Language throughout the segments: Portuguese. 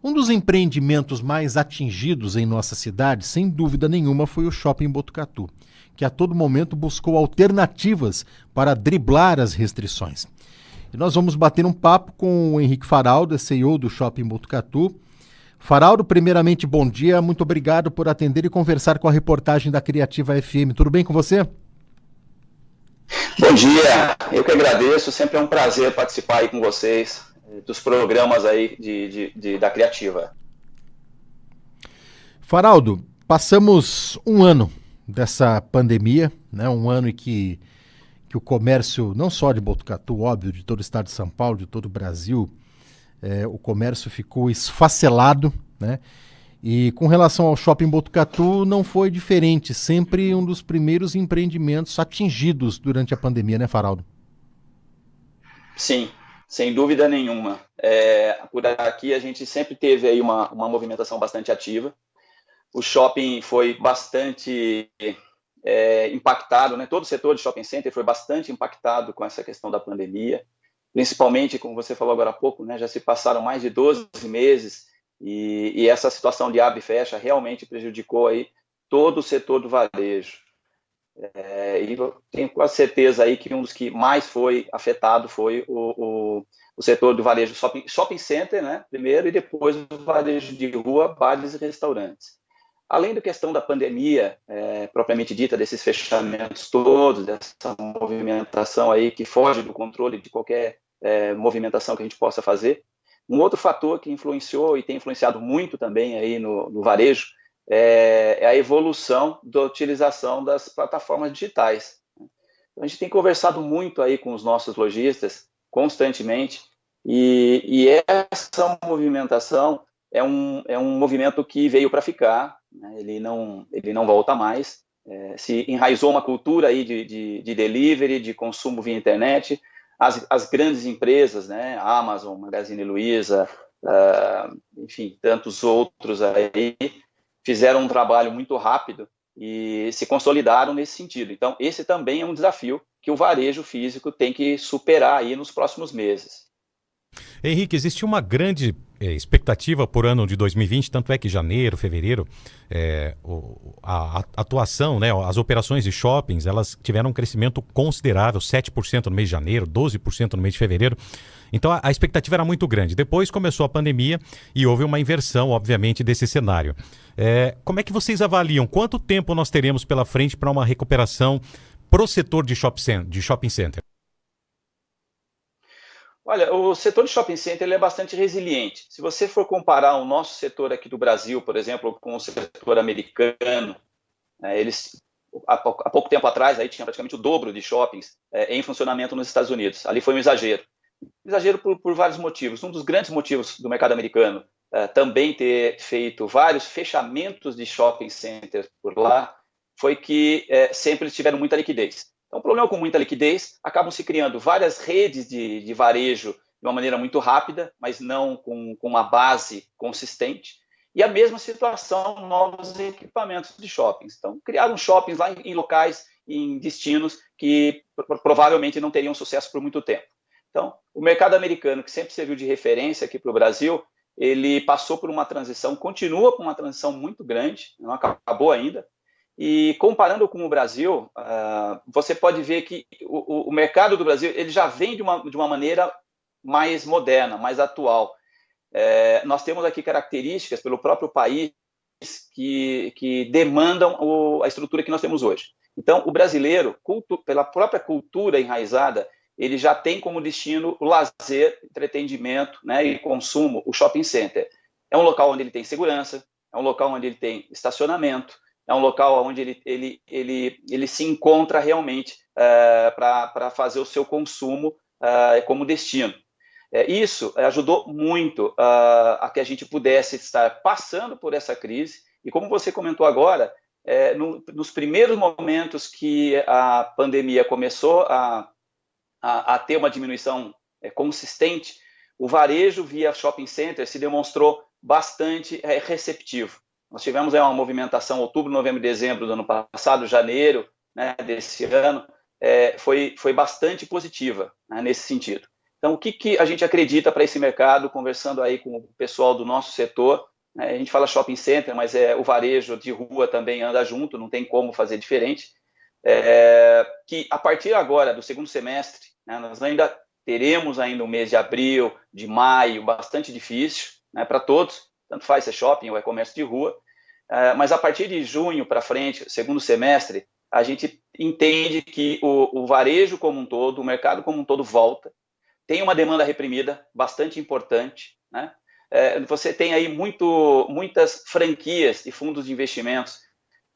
Um dos empreendimentos mais atingidos em nossa cidade, sem dúvida nenhuma, foi o Shopping Botucatu, que a todo momento buscou alternativas para driblar as restrições. E nós vamos bater um papo com o Henrique Faraldo, CEO do Shopping Botucatu. Faraldo, primeiramente, bom dia, muito obrigado por atender e conversar com a reportagem da Criativa FM. Tudo bem com você? Bom dia, eu que agradeço, sempre é um prazer participar aí com vocês dos programas aí da Criativa. Faraldo, passamos um ano dessa pandemia, né? Um ano em que o comércio, não só de Botucatu, óbvio, de todo o estado de São Paulo, de todo o Brasil, o comércio ficou esfacelado, né? E com relação ao Shopping Botucatu, não foi diferente, sempre um dos primeiros empreendimentos atingidos durante a pandemia, né, Faraldo? Sim, sem dúvida nenhuma. Por aqui a gente sempre teve aí uma movimentação bastante ativa. O shopping foi bastante impactado, né? Todo o setor de shopping center foi bastante impactado com essa questão da pandemia, principalmente, como você falou agora há pouco, né? Já se passaram mais de 12 meses e essa situação de abre e fecha realmente prejudicou aí todo o setor do varejo. E eu tenho quase certeza aí que um dos que mais foi afetado foi o setor do varejo shopping center, né? Primeiro, e depois o varejo de rua, bares e restaurantes. Além da questão da pandemia, propriamente dita, desses fechamentos todos, dessa movimentação aí que foge do controle de qualquer movimentação que a gente possa fazer, um outro fator que influenciou e tem influenciado muito também aí no varejo é a evolução da utilização das plataformas digitais. A gente tem conversado muito aí com os nossos lojistas constantemente e essa movimentação é um movimento que veio para ficar, né? Ele não volta mais. Se enraizou uma cultura aí de delivery, de consumo via internet. As grandes empresas, né? Amazon, Magazine Luiza, enfim, tantos outros aí, fizeram um trabalho muito rápido e se consolidaram nesse sentido. Então, esse também é um desafio que o varejo físico tem que superar aí nos próximos meses. Henrique, existe uma grande expectativa por ano de 2020, tanto é que janeiro, fevereiro, a atuação, né, as operações de shoppings, elas tiveram um crescimento considerável, 7% no mês de janeiro, 12% no mês de fevereiro. Então a expectativa era muito grande. Depois começou a pandemia e houve uma inversão, obviamente, desse cenário. Como é que vocês avaliam? Quanto tempo nós teremos pela frente para uma recuperação para o setor de shopping center? Olha, o setor de shopping center ele é bastante resiliente. Se você for comparar o nosso setor aqui do Brasil, por exemplo, com o setor americano, né, eles há pouco tempo atrás aí tinha praticamente o dobro de shoppings em funcionamento nos Estados Unidos. Ali foi um exagero. Exagero por vários motivos. Um dos grandes motivos do mercado americano também ter feito vários fechamentos de shopping centers por lá foi que sempre eles tiveram muita liquidez. Então, o problema com muita liquidez, acabam se criando várias redes de varejo de uma maneira muito rápida, mas não com uma base consistente. E a mesma situação, novos equipamentos de shoppings. Então, criaram shoppings lá em locais, em destinos que provavelmente não teriam sucesso por muito tempo. Então, o mercado americano, que sempre serviu de referência aqui para o Brasil, ele passou por uma transição, continua com uma transição muito grande, não acabou ainda. E comparando com o Brasil, você pode ver que o mercado do Brasil ele já vem de uma maneira mais moderna, mais atual. Nós temos aqui características pelo próprio país que demandam a estrutura que nós temos hoje. Então, o brasileiro, pela própria cultura enraizada, ele já tem como destino o lazer, entretenimento, né, e consumo, o shopping center. É um local onde ele tem segurança, é um local onde ele tem estacionamento, é um local onde ele se encontra realmente para fazer o seu consumo como destino. Isso ajudou muito a que a gente pudesse estar passando por essa crise, e como você comentou agora, nos primeiros momentos que a pandemia começou a ter uma diminuição consistente, o varejo via shopping center se demonstrou bastante receptivo. Nós tivemos uma movimentação outubro, novembro, dezembro do ano passado, janeiro, né, desse ano, foi bastante positiva, né, nesse sentido. Então, o que a gente acredita para esse mercado, conversando aí com o pessoal do nosso setor, né? A gente fala shopping center, mas o varejo de rua também anda junto, não tem como fazer diferente, que a partir agora do segundo semestre, né, nós ainda teremos ainda o mês de abril, de maio, bastante difícil, né, para todos, tanto faz ser shopping ou comércio de rua, mas a partir de junho para frente, segundo semestre, a gente entende que o varejo como um todo, o mercado como um todo volta, tem uma demanda reprimida bastante importante, né? Você tem aí muitas franquias e fundos de investimentos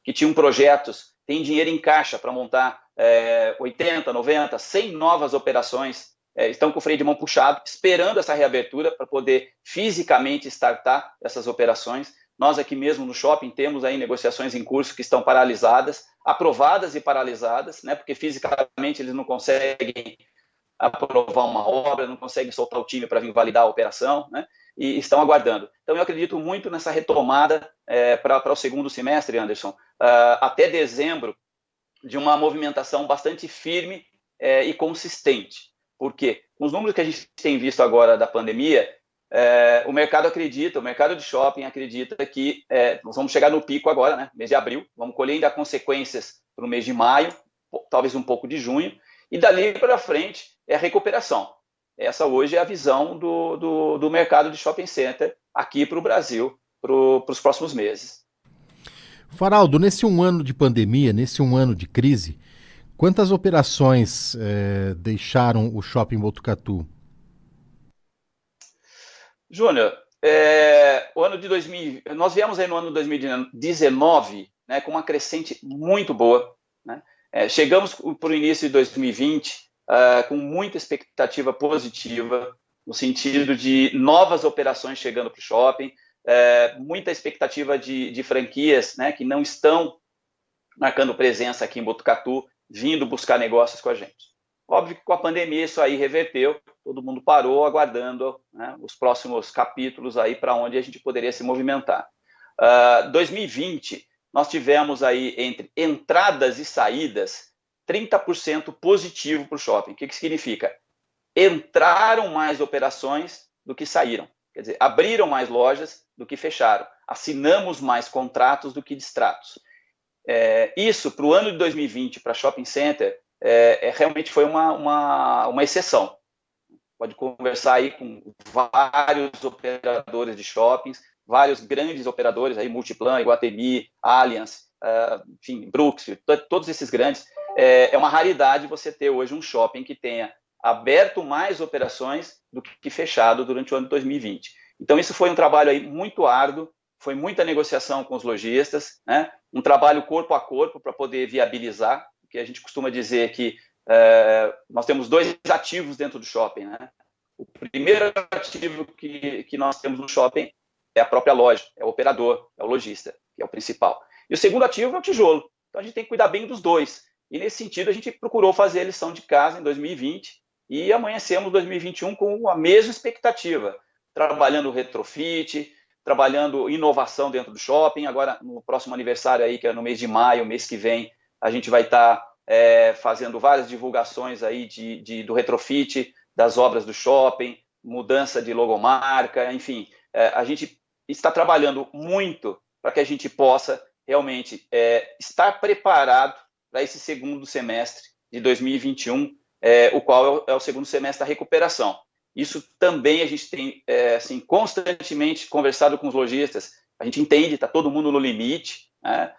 que tinham projetos, tem dinheiro em caixa para montar 80, 90, 100 novas operações, estão com o freio de mão puxado, esperando essa reabertura para poder fisicamente startar essas operações. Nós aqui mesmo no shopping temos aí negociações em curso que estão paralisadas, aprovadas e paralisadas, né? Porque fisicamente eles não conseguem aprovar uma obra, não conseguem soltar o time para vir validar a operação, né? E estão aguardando. Então, eu acredito muito nessa retomada para o segundo semestre, Anderson, até dezembro, de uma movimentação bastante firme e consistente. Por quê? Com os números que a gente tem visto agora da pandemia, o mercado de shopping acredita que nós vamos chegar no pico agora, né? Mês de abril, vamos colher ainda consequências para o mês de maio, talvez um pouco de junho, e dali para frente é a recuperação. Essa hoje é a visão do mercado de shopping center aqui para o Brasil, para os próximos meses. Faraldo, nesse um ano de pandemia, nesse um ano de crise, quantas operações deixaram o Shopping Botucatu? Júnior, o ano de 2000, nós viemos aí no ano de 2019, né, com uma crescente muito boa, né? Chegamos para o início de 2020 com muita expectativa positiva, no sentido de novas operações chegando para o shopping, muita expectativa de franquias, né, que não estão marcando presença aqui em Botucatu, vindo buscar negócios com a gente. Óbvio que com a pandemia isso aí reverteu, todo mundo parou aguardando, né, os próximos capítulos aí para onde a gente poderia se movimentar. 2020, nós tivemos aí entre entradas e saídas 30% positivo para o shopping. O que significa? Entraram mais operações do que saíram. Quer dizer, abriram mais lojas do que fecharam. Assinamos mais contratos do que distratos. Isso, para o ano de 2020, para shopping center, realmente foi uma exceção. Pode conversar aí com vários operadores de shoppings, vários grandes operadores, aí Multiplan, Iguatemi, Allianz, enfim, Brookfield, todos esses grandes. É uma raridade você ter hoje um shopping que tenha aberto mais operações do que fechado durante o ano de 2020. Então, isso foi um trabalho aí muito árduo, foi muita negociação com os lojistas, né? Um trabalho corpo a corpo para poder viabilizar, porque a gente costuma dizer que nós temos dois ativos dentro do shopping, né? O primeiro ativo que nós temos no shopping é a própria loja, é o operador, é o lojista, que é o principal. E o segundo ativo é o tijolo. Então, a gente tem que cuidar bem dos dois. E, nesse sentido, a gente procurou fazer a lição de casa em 2020 e amanhecemos 2021 com a mesma expectativa, trabalhando retrofit, trabalhando inovação dentro do shopping. Agora, no próximo aniversário, aí, que é no mês de maio, mês que vem, a gente vai estar fazendo várias divulgações aí do retrofit, das obras do shopping, mudança de logomarca, enfim. A gente está trabalhando muito para que a gente possa realmente estar preparado para esse segundo semestre de 2021, o qual é o segundo semestre da recuperação. Isso também a gente tem assim, constantemente conversado com os lojistas. A gente entende, está todo mundo no limite, né?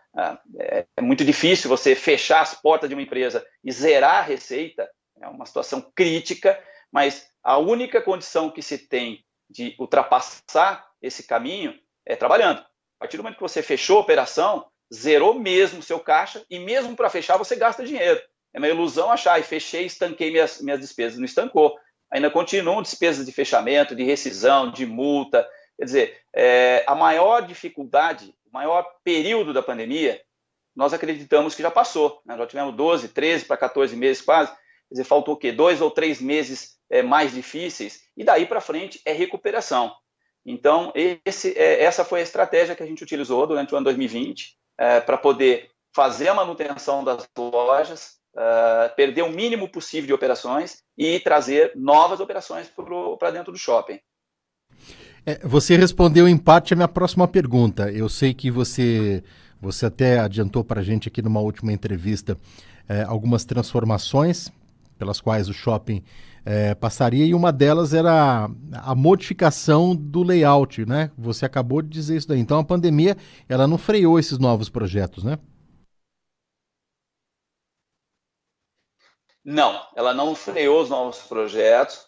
É muito difícil você fechar as portas de uma empresa e zerar a receita, é uma situação crítica, mas a única condição que se tem de ultrapassar esse caminho é trabalhando. A partir do momento que você fechou a operação, zerou mesmo o seu caixa e mesmo para fechar você gasta dinheiro. É uma ilusão achar, fechei e estanquei minhas despesas. Não estancou. Ainda continuam despesas de fechamento, de rescisão, de multa. Quer dizer, a maior dificuldade, o maior período da pandemia, nós acreditamos que já passou, né? Já tivemos 12, 13 para 14 meses quase. Quer dizer, faltou o quê? 2 ou 3 meses mais difíceis e daí para frente é recuperação. Então, essa foi a estratégia que a gente utilizou durante o ano 2020 para poder fazer a manutenção das lojas, perder o mínimo possível de operações e trazer novas operações para dentro do shopping. Você respondeu em parte a minha próxima pergunta. Eu sei que você até adiantou para a gente aqui numa última entrevista algumas transformações pelas quais o shopping passaria, e uma delas era a modificação do layout, né? Você acabou de dizer isso daí. Então a pandemia, ela não freou esses novos projetos, né? Não, ela não freou os novos projetos,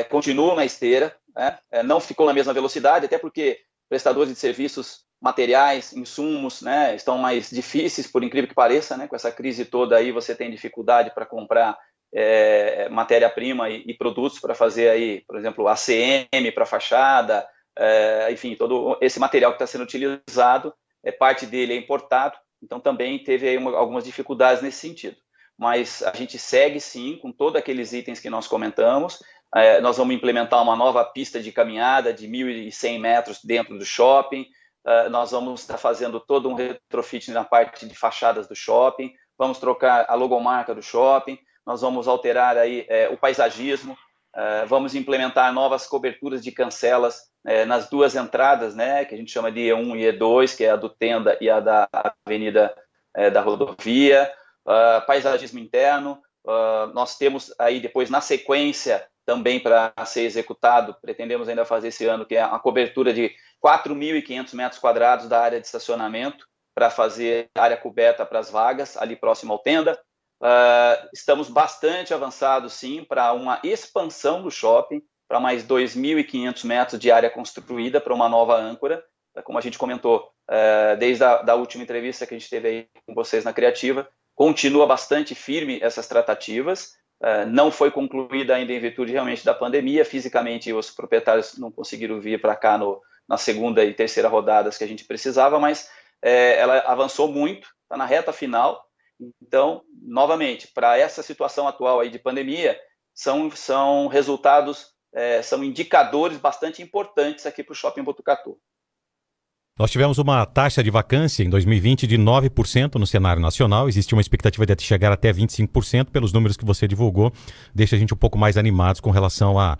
continuam na esteira, né? Não ficou na mesma velocidade, até porque prestadores de serviços, materiais, insumos, né, estão mais difíceis, por incrível que pareça, né? Com essa crise toda aí você tem dificuldade para comprar matéria-prima e produtos para fazer aí, por exemplo, ACM para fachada, enfim, todo esse material que está sendo utilizado, parte dele é importado, então também teve aí algumas dificuldades nesse sentido. Mas a gente segue sim com todos aqueles itens que nós comentamos. Nós vamos implementar uma nova pista de caminhada de 1.100 metros dentro do shopping. Nós vamos estar fazendo todo um retrofit na parte de fachadas do shopping. Vamos trocar a logomarca do shopping. Nós vamos alterar aí o paisagismo. Vamos implementar novas coberturas de cancelas nas duas entradas, né, que a gente chama de E1 e E2, que é a do Tenda e a da Avenida da Rodovia. Paisagismo interno, nós temos aí depois na sequência também para ser executado, pretendemos ainda fazer esse ano, que é a cobertura de 4.500 metros quadrados da área de estacionamento para fazer área coberta para as vagas, ali próximo ao Tenda. Estamos bastante avançados sim para uma expansão do shopping, para mais 2.500 metros de área construída para uma nova âncora, como a gente comentou desde a última entrevista que a gente teve aí com vocês na Criativa. Continua bastante firme essas tratativas, não foi concluída ainda em virtude realmente da pandemia, fisicamente os proprietários não conseguiram vir para cá na segunda e terceira rodadas que a gente precisava, mas ela avançou muito, está na reta final. Então, novamente, para essa situação atual aí de pandemia, são resultados, são indicadores bastante importantes aqui para o Shopping Botucatu. Nós tivemos uma taxa de vacância em 2020 de 9% no cenário nacional. Existe uma expectativa de chegar até 25% pelos números que você divulgou. Deixa a gente um pouco mais animados com relação à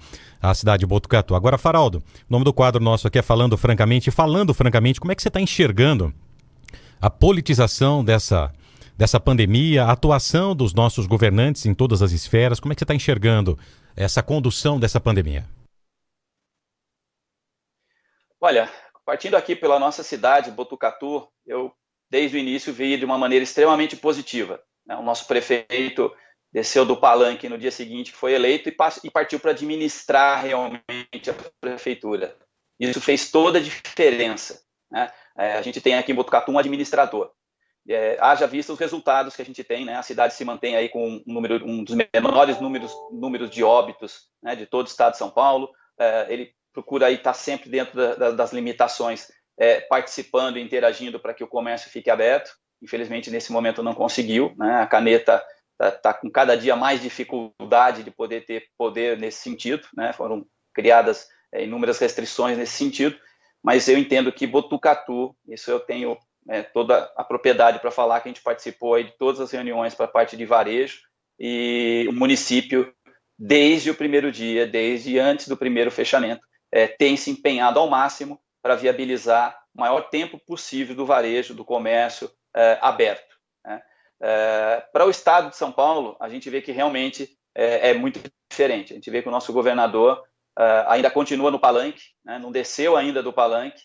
cidade de Botucatu. Agora, Faraldo, o nome do quadro nosso aqui é Falando Francamente. E falando francamente, como é que você está enxergando a politização dessa pandemia, a atuação dos nossos governantes em todas as esferas? Como é que você está enxergando essa condução dessa pandemia? Olha, partindo aqui pela nossa cidade, Botucatu, eu desde o início vi de uma maneira extremamente positiva. O nosso prefeito desceu do palanque no dia seguinte que foi eleito e partiu para administrar realmente a prefeitura. Isso fez toda a diferença, né? A gente tem aqui em Botucatu um administrador. Haja vista os resultados que a gente tem, né? A cidade se mantém aí com um dos menores números de óbitos, né, de todo o estado de São Paulo. Ele procura aí estar sempre dentro das limitações, participando e interagindo para que o comércio fique aberto. Infelizmente, nesse momento não conseguiu, né? A Caneta está com cada dia mais dificuldade de poder ter poder nesse sentido, né? Foram criadas inúmeras restrições nesse sentido, mas eu entendo que Botucatu, isso eu tenho toda a propriedade para falar, que a gente participou aí de todas as reuniões para a parte de varejo, e o município, desde o primeiro dia, desde antes do primeiro fechamento, tem se empenhado ao máximo para viabilizar o maior tempo possível do varejo, do comércio aberto, né? Para o estado de São Paulo, a gente vê que realmente é muito diferente. A gente vê que o nosso governador ainda continua no palanque, né? Não desceu ainda do palanque,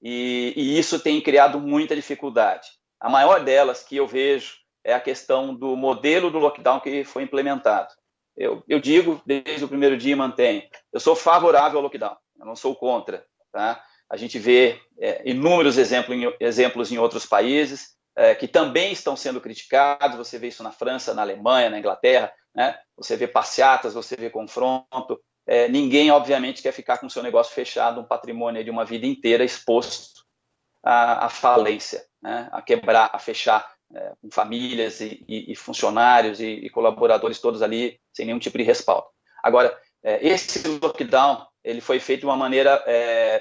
e isso tem criado muita dificuldade. A maior delas que eu vejo é a questão do modelo do lockdown que foi implementado. Eu digo desde o primeiro dia e mantenho, eu sou favorável ao lockdown, eu não sou contra, tá? A gente vê inúmeros exemplos em outros países que também estão sendo criticados. Você vê isso na França, na Alemanha, na Inglaterra, né? Você vê passeatas, você vê confronto. Ninguém, obviamente, quer ficar com o seu negócio fechado, um patrimônio de uma vida inteira exposto à falência, né? A quebrar, a fechar, com famílias e funcionários e colaboradores todos ali sem nenhum tipo de respaldo. Agora, esse lockdown ele foi feito de uma maneira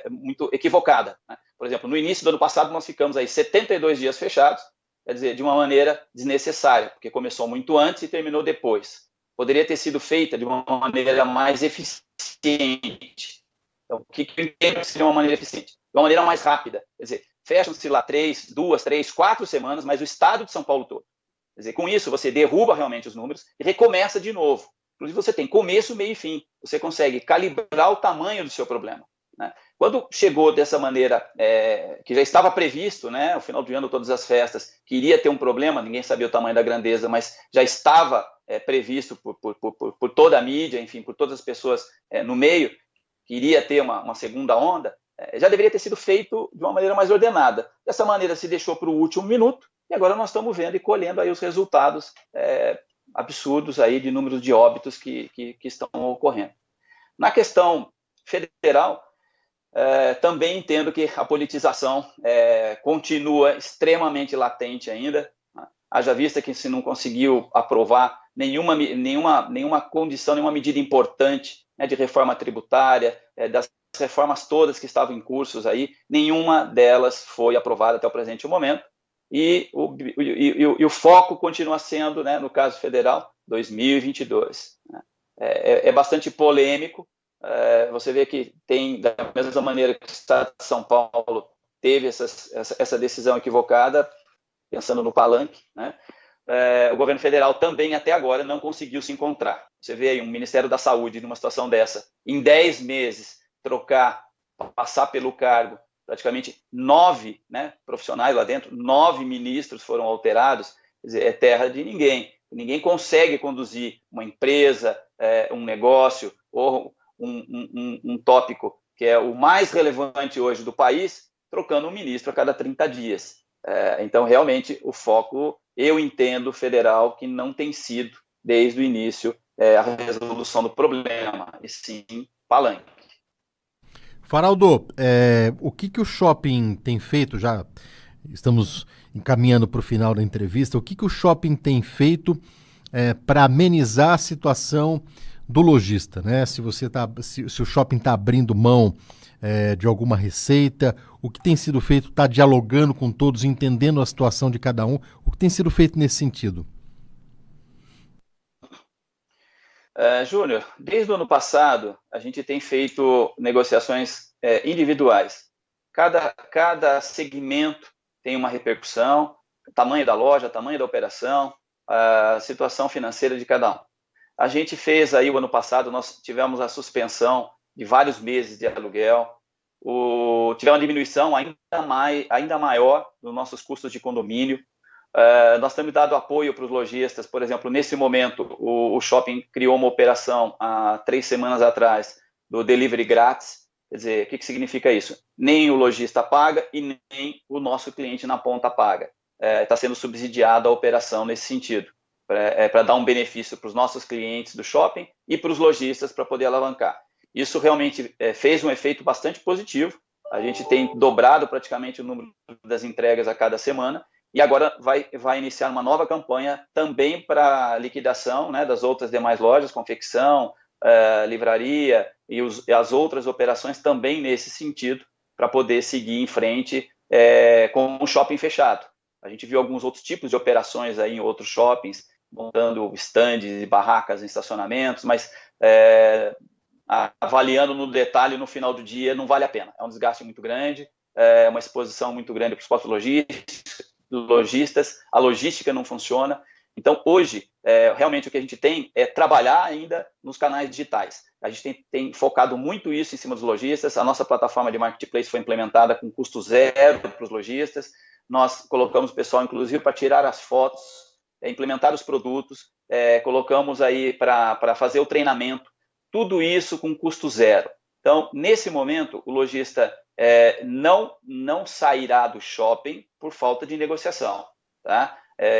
muito equivocada, né? Por exemplo, no início do ano passado nós ficamos aí 72 dias fechados, quer dizer, de uma maneira desnecessária, porque começou muito antes e terminou depois. poderia ter sido feita de uma maneira mais eficiente. Então, o que eu entendo que seria uma maneira eficiente? De uma maneira mais rápida. Quer dizer, fecham-se lá 2, 3, 4 semanas, mas o estado de São Paulo todo. Quer dizer, com isso, você derruba realmente os números e recomeça de novo. Inclusive, você tem começo, meio e fim. Você consegue calibrar o tamanho do seu problema, né? Quando chegou dessa maneira, que já estava previsto, né, o final de ano, todas as festas, que iria ter um problema, ninguém sabia o tamanho da grandeza, mas já estava previsto por toda a mídia, enfim, por todas as pessoas no meio, que iria ter uma segunda onda, já deveria ter sido feito de uma maneira mais ordenada. Dessa maneira, se deixou para o último minuto, e agora nós estamos vendo e colhendo aí os resultados absurdos aí de números de óbitos que estão ocorrendo. Na questão federal, também entendo que a politização continua extremamente latente ainda, né? Haja vista que se não conseguiu aprovar nenhuma condição, nenhuma medida importante, né, de reforma tributária, das reformas todas que estavam em cursos aí, nenhuma delas foi aprovada até o presente momento, e o foco continua sendo, né, no caso federal, 2022. Né? É bastante polêmico. Você vê que tem, da mesma maneira que o Estado de São Paulo teve essa decisão equivocada, pensando no palanque, né? O governo federal também, até agora, não conseguiu se encontrar. Você vê aí um Ministério da Saúde numa situação dessa, em 10 meses, passar pelo cargo, praticamente 9, né, profissionais lá dentro, 9 ministros foram alterados, quer dizer, é terra de ninguém. Ninguém consegue conduzir uma empresa, um negócio, ou um tópico que é o mais relevante hoje do país, trocando um ministro a cada 30 dias. Então, realmente, o foco, eu entendo, federal, que não tem sido, desde o início, a resolução do problema, e sim palanque. Faraldo, o que o shopping tem feito, já estamos encaminhando para o final da entrevista, o que o shopping tem feito para amenizar a situação do lojista, né? Se o shopping está abrindo mão de alguma receita, o que tem sido feito, está dialogando com todos, entendendo a situação de cada um, o que tem sido feito nesse sentido? Júnior, desde o ano passado, a gente tem feito negociações individuais. Cada segmento tem uma repercussão, tamanho da loja, tamanho da operação, a situação financeira de cada um. A gente fez aí, o ano passado, nós tivemos a suspensão de vários meses de aluguel, tivemos uma diminuição ainda maior nos nossos custos de condomínio. Nós temos dado apoio para os lojistas. Por exemplo, nesse momento, o shopping criou uma operação há 3 semanas atrás do delivery grátis. Quer dizer, o que significa isso? Nem o lojista paga e nem o nosso cliente na ponta paga. Está sendo subsidiada a operação nesse sentido, para dar um benefício para os nossos clientes do shopping e para os lojistas para poder alavancar. Isso realmente fez um efeito bastante positivo. A gente tem dobrado praticamente o número das entregas a cada semana. E agora vai iniciar uma nova campanha também para liquidação, né, das outras demais lojas, confecção, livraria e as outras operações também nesse sentido, para poder seguir em frente com o shopping fechado. A gente viu alguns outros tipos de operações aí em outros shoppings, montando estandes e barracas em estacionamentos, mas avaliando no detalhe no final do dia não vale a pena. É um desgaste muito grande, uma exposição muito grande para os postos lojistas, a logística não funciona. Então, hoje, realmente o que a gente tem é trabalhar ainda nos canais digitais. A gente tem focado muito isso em cima dos lojistas. A nossa plataforma de marketplace foi implementada com custo zero para os lojistas. Nós colocamos o pessoal, inclusive, para tirar as fotos, implementar os produtos, colocamos aí para fazer o treinamento. Tudo isso com custo zero. Então, nesse momento, o lojista não sairá do shopping por falta de negociação. Tá?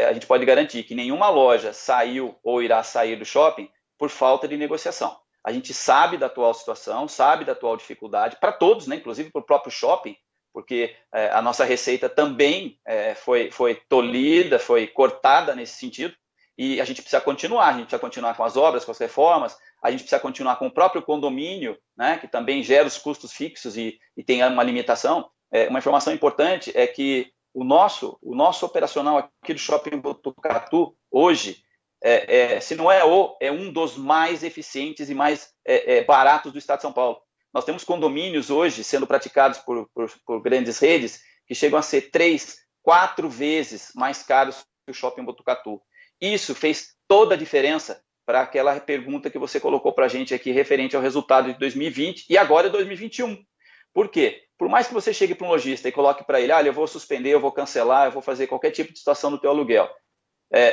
A gente pode garantir que nenhuma loja saiu ou irá sair do shopping por falta de negociação. A gente sabe da atual situação, sabe da atual dificuldade, para todos, né? Inclusive para o próprio shopping, porque a nossa receita também foi tolhida, foi cortada nesse sentido, e a gente precisa continuar com as obras, com as reformas, a gente precisa continuar com o próprio condomínio, né, que também gera os custos fixos e tem uma limitação. Uma informação importante é que o nosso operacional aqui do Shopping Botucatu, hoje, se não é é um dos mais eficientes e mais baratos do estado de São Paulo. Nós temos condomínios hoje sendo praticados por grandes redes que chegam a ser 3, 4 vezes mais caros que o Shopping Botucatu. Isso fez toda a diferença para aquela pergunta que você colocou para a gente aqui referente ao resultado de 2020 e agora 2021. Por quê? Por mais que você chegue para um lojista e coloque para ele, olha, eu vou suspender, eu vou cancelar, eu vou fazer qualquer tipo de situação no teu aluguel.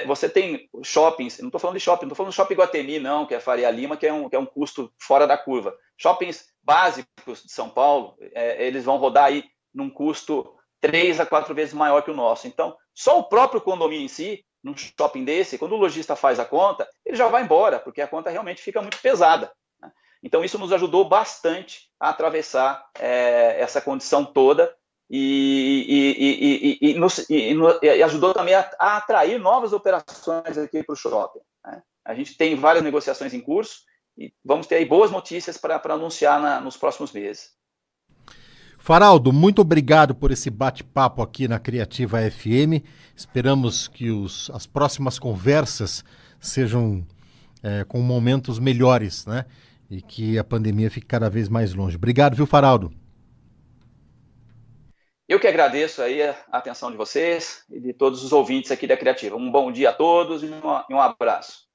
Você tem shoppings, não estou falando de shopping, não estou falando do Shopping Iguatemi, não, que é Faria Lima, que é um custo fora da curva. Shoppings básicos de São Paulo, eles vão rodar aí num custo 3 a 4 vezes maior que o nosso. Então, só o próprio condomínio em si, num shopping desse, quando o lojista faz a conta, ele já vai embora, porque a conta realmente fica muito pesada. Né? Então, isso nos ajudou bastante a atravessar essa condição toda e ajudou também a atrair novas operações aqui para o shopping. Né? A gente tem várias negociações em curso e vamos ter aí boas notícias para anunciar nos próximos meses. Faraldo, muito obrigado por esse bate-papo aqui na Criativa FM. Esperamos que as próximas conversas sejam com momentos melhores, né? E que a pandemia fique cada vez mais longe. Obrigado, viu, Faraldo? Eu que agradeço aí a atenção de vocês e de todos os ouvintes aqui da Criativa. Um bom dia a todos e um abraço.